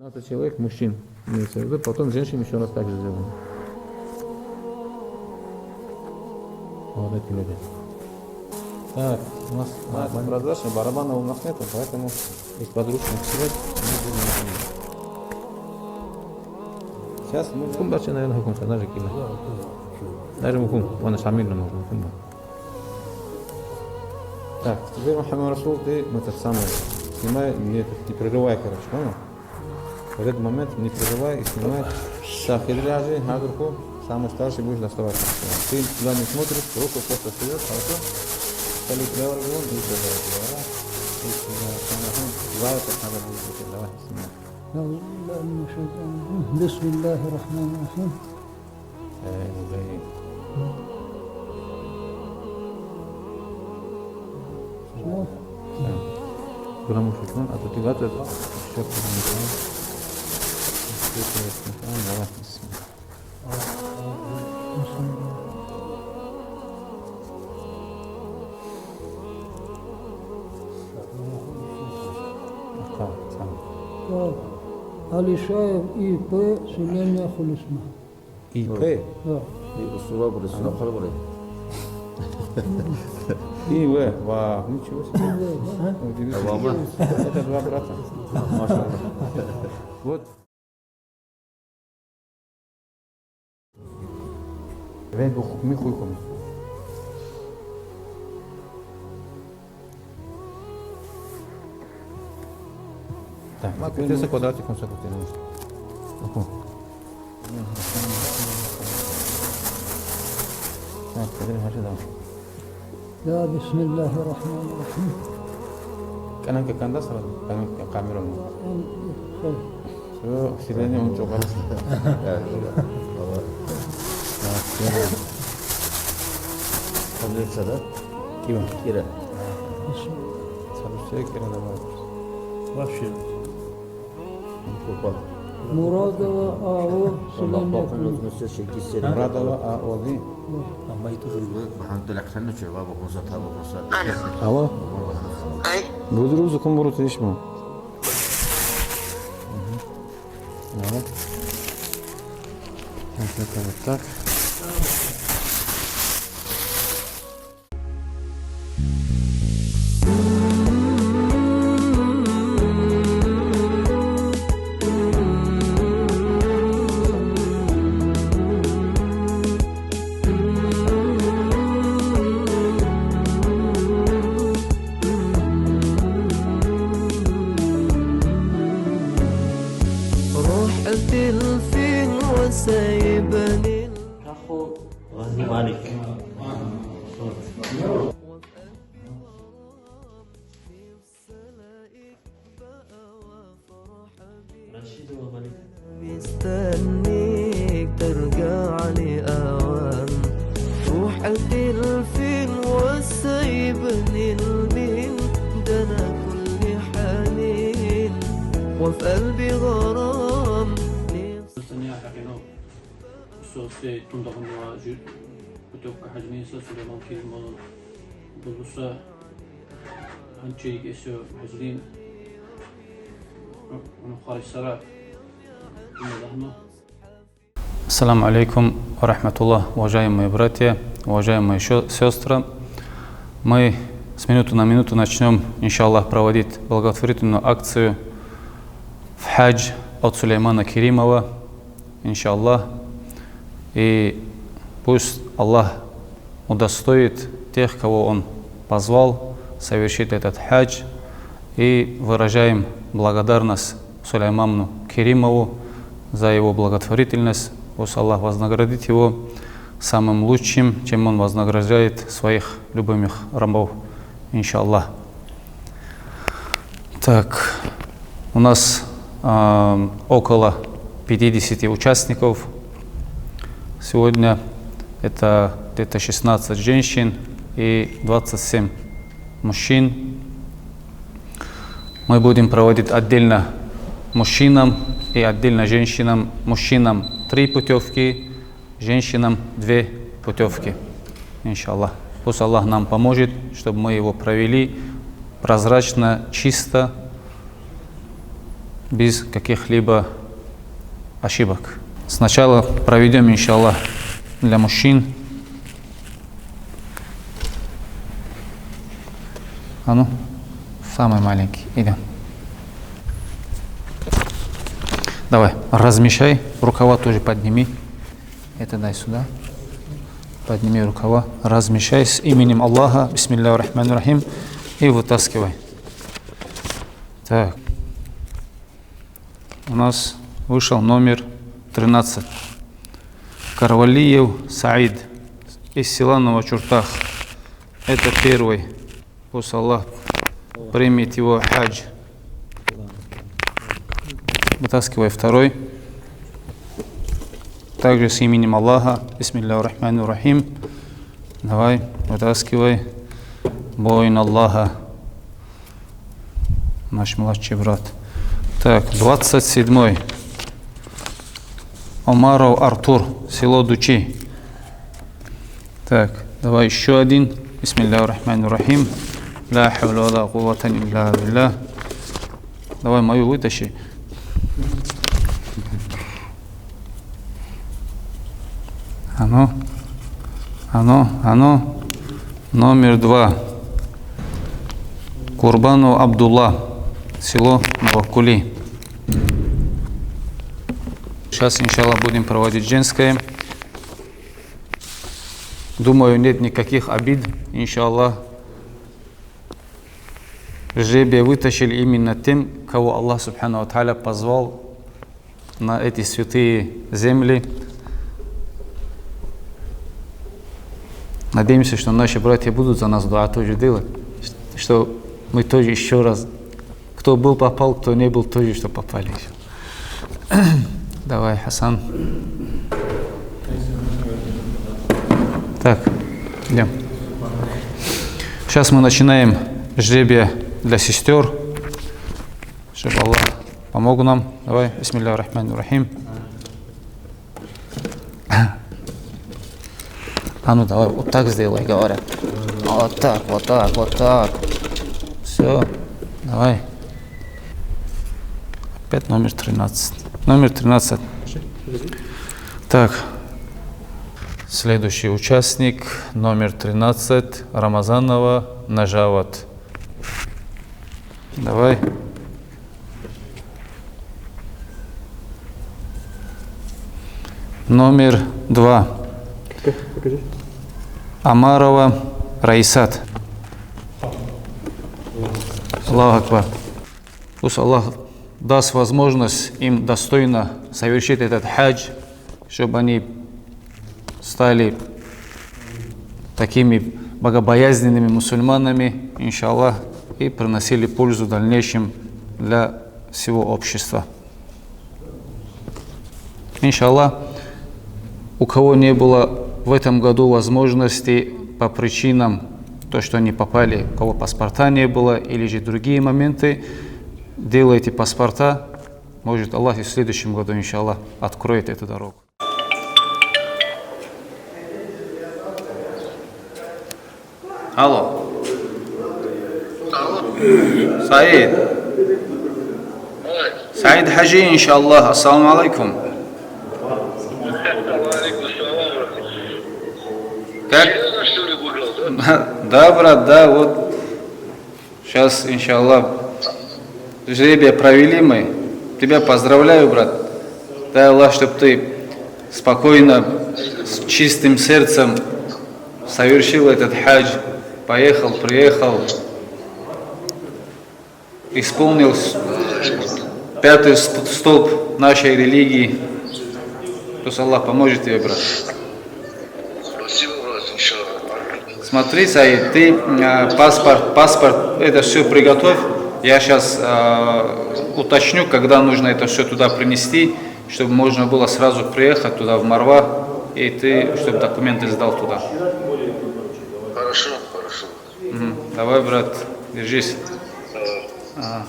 Это человек, мужчин, имеется в виду, потом женщин еще раз так же сделаем. Вот эти люди. Так, у нас прозрачный, барабана у нас нету, поэтому из подручных средств мы будем. Сейчас мы хум дальше, наверное, хукум, даже кила. Даже хукум, он шамильно может хукум. Так, теперь Мухаммад Расул, ты этот самый, снимай, не прерывай, короче, понял? В этот момент не прерывай и снимай. Сахид ляжи, хагурку, самый старший будешь доставать. Ты туда не смотришь, руку просто вперед, хорошо? Салют левый регион и давай. Давай, снимай. Бисмиллахи рахмани рахим. Грамм шутман, а то ты готов. Все понимаешь. Давай, Алишаев И.П. Сулейман Хулисма. И.П. Да. И.В. Вау, ничего себе. Это два брата. Машаллах. Вот. Вен хукми хуйкум. Так, теперь за квадратиком все потянешь. Так, теперь хочу дам. Да, бисмиллахи рахмани рахим. Канан как канда сразу, канан как камеру. Все, сидение он чокал. Таблица, да? Кива. Кира. Сарушек кира давай. Вообще. Купа. Мурадова А.О. Сулейман Хулисма. Мурадова А.О.Ви. Ало. බුදුරු зукумбуру тишмо. Ало. Это вот так. الفين وسايبني أخو غني مالك. رشيد ومالك. مستنيك ترجع لي أوان روح قلبي الفين وسايبني المين ده أنا كل حنين وفي قلبي غرام Sözde tundağında Ötök hacmiyse Süleyman Kerim'in bulusa hançelik esiyor Hüzlin onu karıştırarak Ассаламу алейкум ва рахматуллах, уважаемые братья, уважаемые сестры. Мы с минуты на минуту начнем, иншаллах, проводить благотворительную акцию в хадж от Сулеймана Керимова, иншаллах. И пусть Аллах удостоит тех, кого Он позвал совершить этот хадж. И выражаем благодарность Сулейману Керимову за его благотворительность. Пусть Аллах вознаградит его самым лучшим, чем Он вознаграждает своих любимых рабов. Иншаллах. Так, у нас около 50 участников. Сегодня это где-то 16 женщин и 27 мужчин. Мы будем проводить отдельно мужчинам и отдельно женщинам. Мужчинам 3 путевки, женщинам 2 путевки. Иншаллах. Пусть Аллах нам поможет, чтобы мы его провели прозрачно, чисто без каких-либо ошибок. Сначала проведем, иншаллах, для мужчин. А ну, самый маленький, идем. Давай, размещай, рукава тоже подними. Это дай сюда. Подними рукава, размещай с именем Аллаха, бисмилля рахман рахим, и вытаскивай. Так. У нас вышел номер 13. Карвалиев Саид из села Новочуртах. Это первый. Пусть Аллах примет его хадж. Вытаскивай второй. Также с именем Аллаха. Бисмилля рахман рахим. Давай, вытаскивай. Воин Аллаха. Наш младший брат. Так, 27-й. Омаров Артур, село Дучи. Так, давай еще один. Бисмилля рахман рахим. Ла хавля ва ла куввата илля билля. Давай мою вытащи. Оно. Номер 2. Курбанов Абдулла, село Новокули. Сейчас, иншаллах, будем проводить женское. Думаю, нет никаких обид, иншаллах. Жребие вытащили именно тем, кого Аллах Субхану ва Тааля позвал на эти святые земли. Надеемся, что наши братья будут за нас дуа тоже делать, что мы тоже еще раз, кто был попал, кто не был, тоже что попали еще. Давай, Хасан. Так, идем. Сейчас мы начинаем жребие для сестер, чтобы Аллах помог нам. Давай, бисмилля рахман рахим. А ну давай, вот так сделай, говорят. Вот так. Все, давай. Опять номер 13. Номер 13. Так. Следующий участник, номер 13, Рамазанова Нажават. Давай. Номер 2. Амарова Раисат. Аллаху Акбар. Пусть Аллах даст возможность им достойно совершить этот хадж, чтобы они стали такими богобоязненными мусульманами, иншаллах, и приносили пользу в дальнейшем для всего общества. Иншаллах, у кого не было в этом году возможности по причинам, то, что они попали, у кого паспорта не было, или же другие моменты, делайте паспорта, может Аллах и в следующем году, иншаллах, откроет эту дорогу. Алло. Саид. Саид Хаджи, иншаллах. Ассаламу алейкум. Как? Да, брат, да, вот. Сейчас, иншаллах, жребие провели мы. Тебя поздравляю, брат. Дай Аллах, чтобы ты спокойно, с чистым сердцем совершил этот хадж. Поехал, приехал, исполнил 5-й столб нашей религии. Пусть Аллах поможет тебе, брат. Спасибо, брат, иншаллах. Смотри, Саид, ты паспорт, это все приготовь. Я сейчас уточню, когда нужно это все туда принести, чтобы можно было сразу приехать туда, в Марва, и ты, чтобы документы сдал туда. Хорошо. Давай, брат, держись. Давай. Ага.